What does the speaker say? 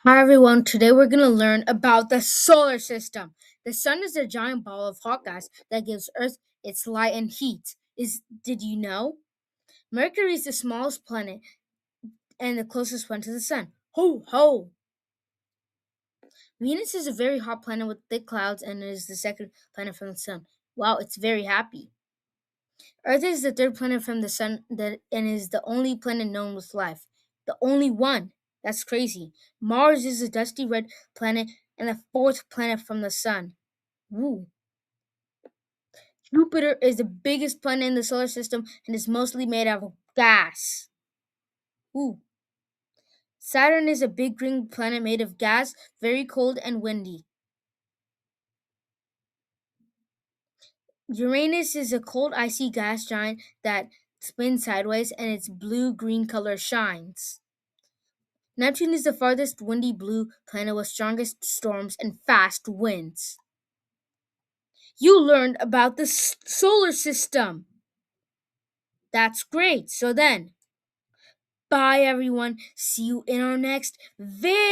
Hi everyone, today we're going to learn about the solar system. The sun is a giant ball of hot gas that gives Earth its light and heat. Did you know? Mercury is the smallest planet and the closest one to the sun. Ho ho! Venus is a very hot planet with thick clouds and is the second planet from the sun. Wow, it's very happy. Earth is the third planet from the sun and is the only planet known with life. The only one. That's crazy. Mars is a dusty red planet and the fourth planet from the sun. Woo. Jupiter is the biggest planet in the solar system and is mostly made out of gas. Woo. Saturn is a big green planet made of gas, very cold and windy. Uranus is a cold, icy gas giant that spins sideways and its blue green color shines. Neptune is the farthest windy blue planet with strongest storms and fast winds. You learned about the solar system. That's great. So then, bye everyone. See you in our next video.